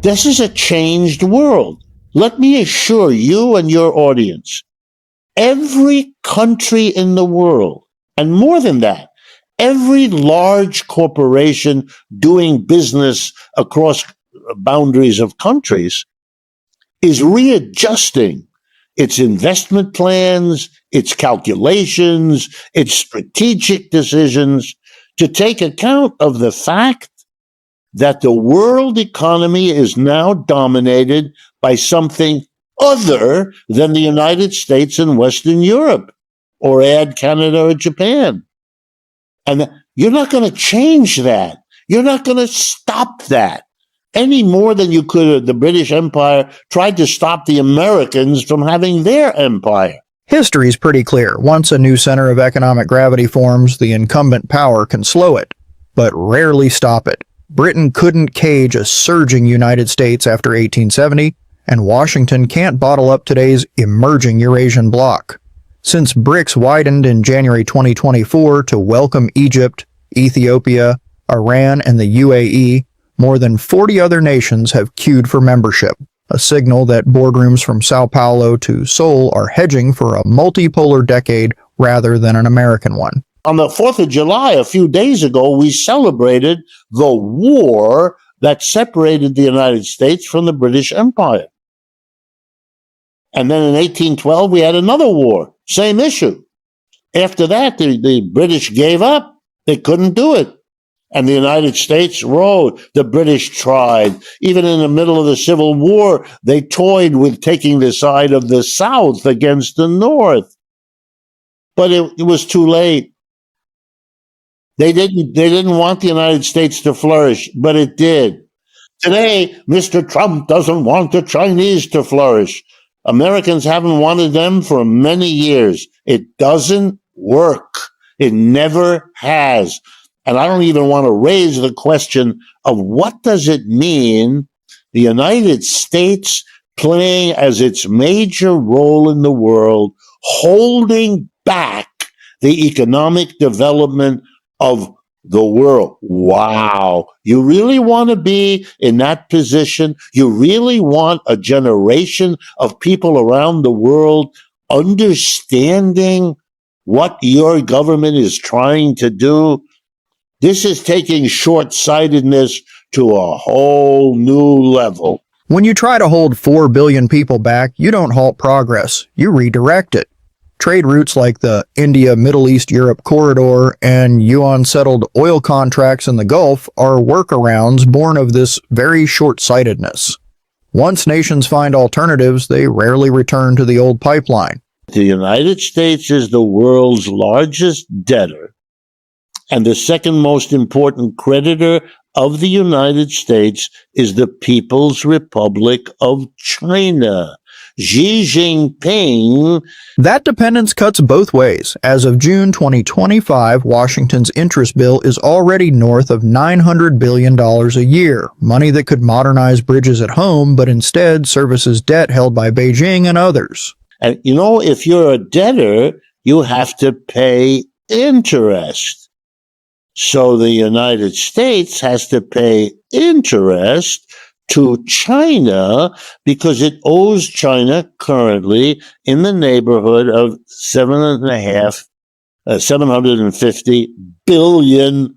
This is a changed world. Let me assure you and your audience, every country in the world, and more than that, every large corporation doing business across boundaries of countries is readjusting its investment plans, its calculations, its strategic decisions to take account of the fact that the world economy is now dominated by something other than the United States and Western Europe, or add Canada or Japan. And you're not going to change that. You're not going to stop that any more than you could. The British Empire tried to stop the Americans from having their empire. History's pretty clear. Once a new center of economic gravity forms, the incumbent power can slow it, but rarely stop it. Britain couldn't cage a surging United States after 1870, and Washington can't bottle up today's emerging Eurasian bloc. Since BRICS widened in January 2024 to welcome Egypt, Ethiopia, Iran, and the UAE, more than 40 other nations have queued for membership, a signal that boardrooms from Sao Paulo to Seoul are hedging for a multipolar decade rather than an American one. On the 4th of July, a few days ago, we celebrated the war that separated the United States from the British Empire. And then in 1812, we had another war, same issue. After that, the British gave up. They couldn't do it. And the United States rode. The British tried. Even in the middle of the Civil War, they toyed with taking the side of the South against the North. But it was too late. They didn't want the United States to flourish, but it did. Today, Mr. Trump doesn't want the Chinese to flourish. Americans haven't wanted them for many years. It doesn't work. It never has. And I don't even want to raise the question of what does it mean, the United States playing as its major role in the world, holding back the economic development of the world. Wow. You really want to be in that position? You really want a generation of people around the world understanding what your government is trying to do? This is taking short-sightedness to a whole new level. When you try to hold 4 billion people back, you don't halt progress, you redirect it. Trade routes like the India-Middle East-Europe corridor and yuan-settled oil contracts in the Gulf are workarounds born of this very short-sightedness. Once nations find alternatives, they rarely return to the old pipeline. The United States is the world's largest debtor and the second most important creditor of the United States is the People's Republic of China. Xi Jinping. That dependence cuts both ways. As of June 2025, Washington's interest bill is already north of $900 billion a year, money that could modernize bridges at home, but instead services debt held by Beijing and others. And you know, if you're a debtor, you have to pay interest. So the United States has to pay interest to China because it owes China currently in the neighborhood of $750 billion.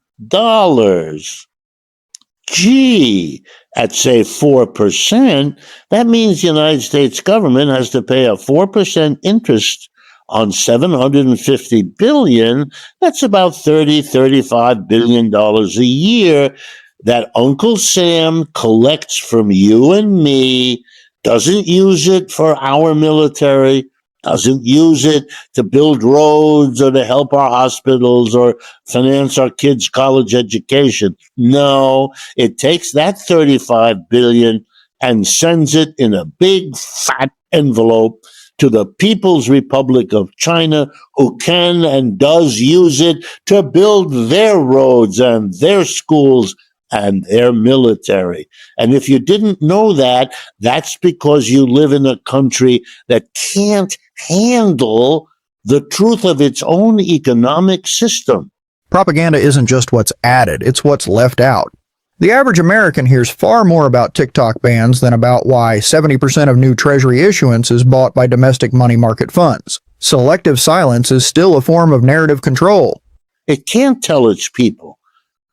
Gee, at say 4%, that means the United States government has to pay a 4% interest on $750 billion. That's about $35 billion a year that Uncle Sam collects from you and me, doesn't use it for our military, doesn't use it to build roads or to help our hospitals or finance our kids' college education. No, it takes that $35 billion and sends it in a big fat envelope to the People's Republic of China, who can and does use it to build their roads and their schools and their military. And if you didn't know that, that's because you live in a country that can't handle the truth of its own economic system. Propaganda isn't just what's added, it's what's left out. The average American hears far more about TikTok bans than about why 70% of new Treasury issuance is bought by domestic money market funds. Selective silence is still a form of narrative control. It can't tell its people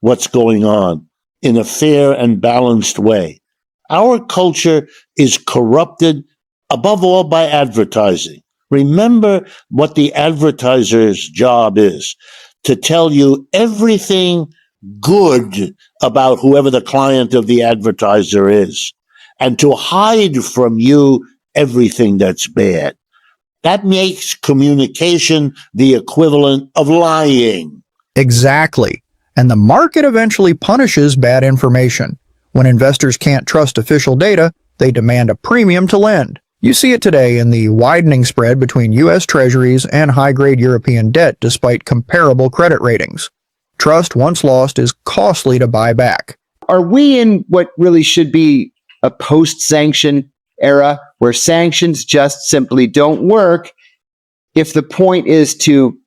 what's going on in a fair and balanced way. Our culture is corrupted above all by advertising. Remember what the advertiser's job is, to tell you everything good about whoever the client of the advertiser is, and to hide from you everything that's bad. That makes communication the equivalent of lying. Exactly. And the market eventually punishes bad information. When investors can't trust official data, they demand a premium to lend. You see it today in the widening spread between U.S. Treasuries and high-grade European debt despite comparable credit ratings. Trust once lost is costly to buy back. Are we in what really should be a post-sanction era where sanctions just simply don't work if the point is to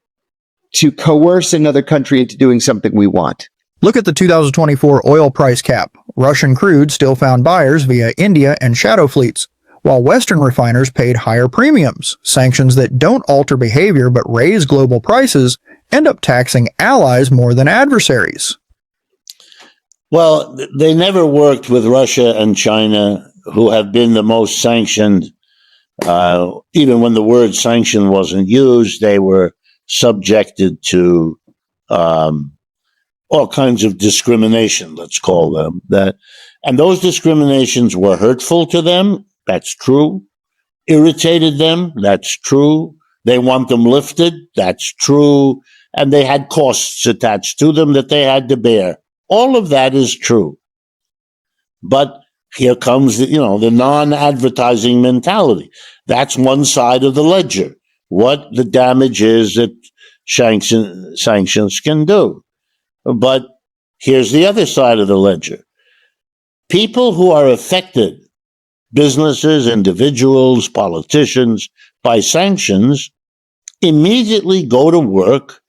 coerce another country into doing something we want? Look at the 2024 oil price cap. Russian crude still found buyers via India and shadow fleets, while Western refiners paid higher premiums. Sanctions that don't alter behavior but raise global prices end up taxing allies more than adversaries. Well, they never worked with Russia and China, who have been the most sanctioned. Even when the word sanction wasn't used, they were subjected to all kinds of discrimination, let's call them that. And those discriminations were hurtful to them. That's true. Irritated them. That's true. They want them lifted. That's true. And they had costs attached to them that they had to bear. All of that is true. But here comes the non-advertising mentality. That's one side of the ledger. What the damage is that sanctions can do. But here's the other side of the ledger. People who are affected, businesses, individuals, politicians, by sanctions, immediately go to work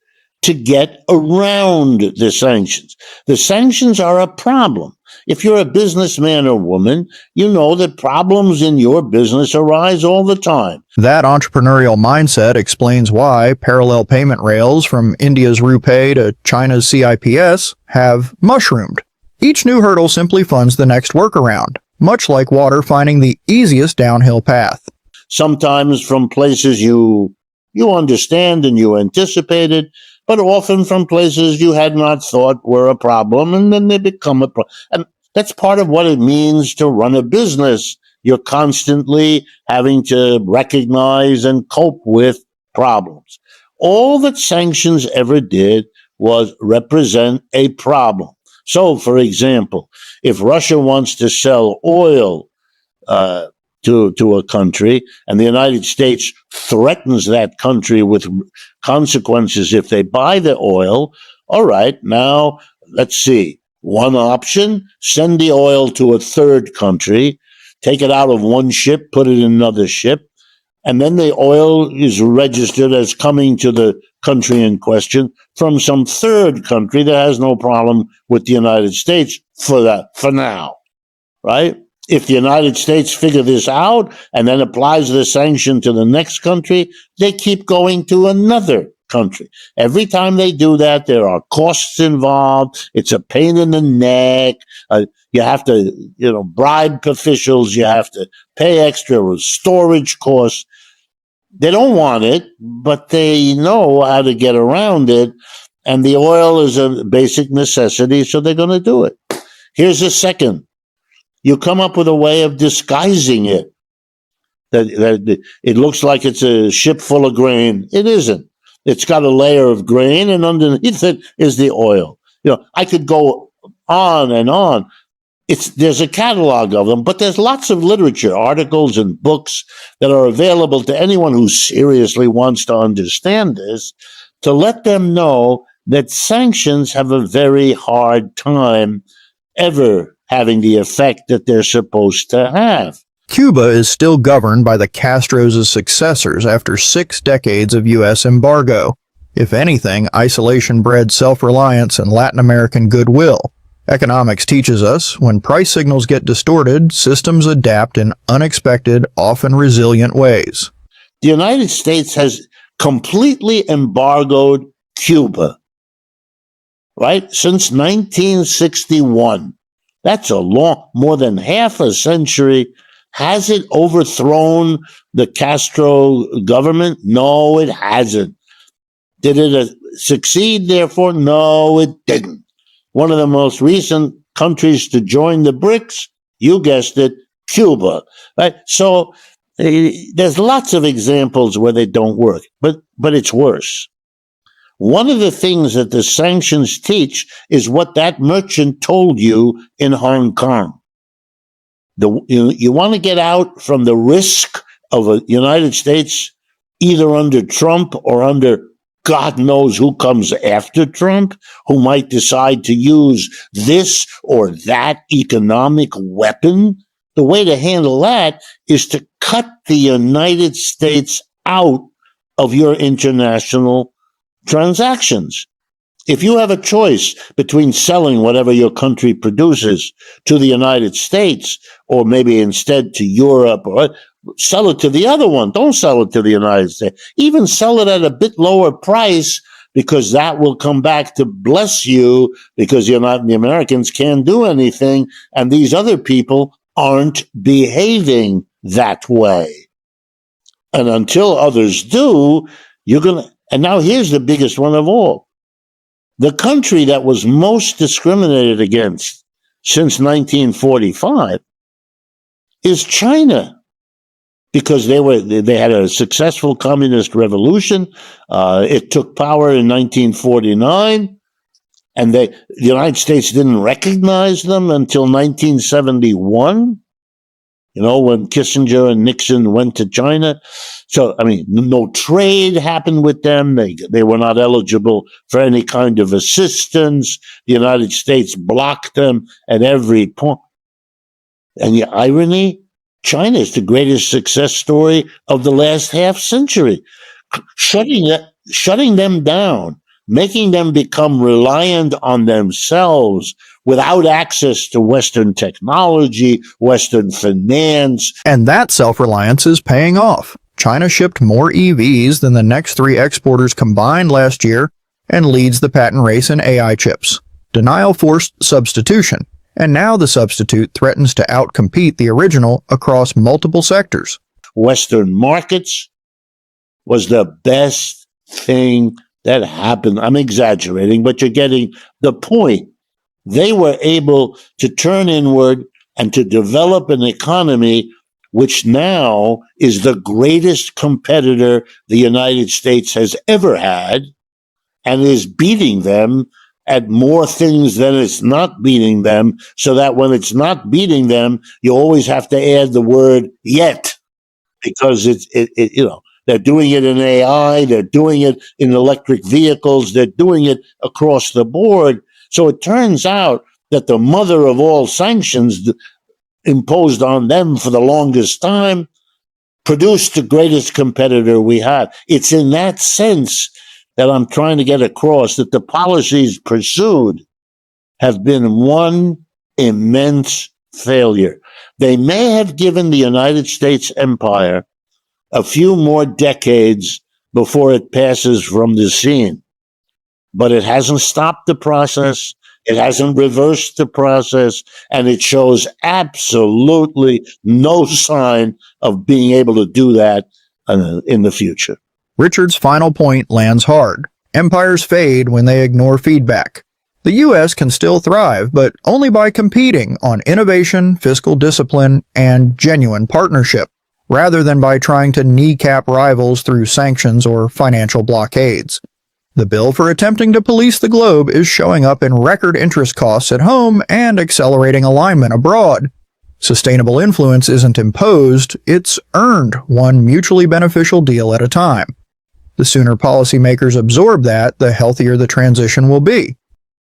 to get around the sanctions. The sanctions are a problem. If you're a businessman or woman, you know that problems in your business arise all the time. That entrepreneurial mindset explains why parallel payment rails from India's RuPay to China's CIPS have mushroomed. Each new hurdle simply funds the next workaround, much like water finding the easiest downhill path. Sometimes from places you understand and you anticipated, but often from places you had not thought were a problem, and then they become a problem. And that's part of what it means to run a business. You're constantly having to recognize and cope with problems. All that sanctions ever did was represent a problem. So, for example, if Russia wants to sell oil to a country, and the United States threatens that country with consequences if they buy the oil, all right, now let's see. One option, send the oil to a third country, take it out of one ship, put it in another ship, and then the oil is registered as coming to the country in question from some third country that has no problem with the United States for now, right? If the United States figure this out and then applies the sanction to the next country, they keep going to another country. Every time they do that, there are costs involved. It's a pain in the neck. You have to, bribe officials. You have to pay extra storage costs. They don't want it, but they know how to get around it. And the oil is a basic necessity, so they're going to do it. Here's a second. You come up with a way of disguising it. That it looks like it's a ship full of grain. It isn't. It's got a layer of grain, and underneath it is the oil. I could go on and on. There's a catalog of them, but there's lots of literature, articles, and books that are available to anyone who seriously wants to understand this, to let them know that sanctions have a very hard time ever having the effect that they're supposed to have. Cuba is still governed by the Castros' successors after 6 decades of U.S. embargo. If anything, isolation bred self-reliance and Latin American goodwill. Economics teaches us when price signals get distorted, systems adapt in unexpected, often resilient ways. The United States has completely embargoed Cuba, right? Since 1961. That's more than half a century. Has it overthrown the Castro government? No, it hasn't. Did it succeed, therefore? No, it didn't. One of the most recent countries to join the BRICS, you guessed it, Cuba. Right? So there's lots of examples where they don't work, but it's worse. One of the things that the sanctions teach is what that merchant told you in Hong Kong. You want to get out from the risk of the United States, either under Trump or under God knows who comes after Trump, who might decide to use this or that economic weapon. The way to handle that is to cut the United States out of your international transactions. If you have a choice between selling whatever your country produces to the United States, or maybe instead to Europe, or sell it to the other one, don't sell it to the United States. Even sell it at a bit lower price, because that will come back to bless you, because the Americans can't do anything, and these other people aren't behaving that way. And until others do, you're going to. And now here's the biggest one of all. The country that was most discriminated against since 1945 is China, because they had a successful communist revolution. It took power in 1949, and the United States didn't recognize them until 1971. When Kissinger and Nixon went to China. So, no trade happened with them. They were not eligible for any kind of assistance. The United States blocked them at every point. And the irony, China is the greatest success story of the last half century. Shutting them down, making them become reliant on themselves without access to Western technology, Western finance. And that self-reliance is paying off. China shipped more EVs than the next three exporters combined last year and leads the patent race in AI chips. Denial forced substitution, and now the substitute threatens to outcompete the original across multiple sectors. Western markets was the best thing that happened. I'm exaggerating, but you're getting the point. They were able to turn inward and to develop an economy which now is the greatest competitor the United States has ever had, and is beating them at more things than it's not beating them, so that when it's not beating them, you always have to add the word yet, because they're doing it in AI, they're doing it in electric vehicles, they're doing it across the board. So it turns out that the mother of all sanctions imposed on them for the longest time produced the greatest competitor we had. It's in that sense that I'm trying to get across that the policies pursued have been one immense failure. They may have given the United States empire a few more decades before it passes from the scene. But it hasn't stopped the process, it hasn't reversed the process, and it shows absolutely no sign of being able to do that in the future. Richard's final point lands hard. Empires fade when they ignore feedback. The U.S. can still thrive, but only by competing on innovation, fiscal discipline, and genuine partnership, rather than by trying to kneecap rivals through sanctions or financial blockades. The bill for attempting to police the globe is showing up in record interest costs at home and accelerating alignment abroad. Sustainable influence isn't imposed, it's earned, one mutually beneficial deal at a time. The sooner policymakers absorb that, the healthier the transition will be.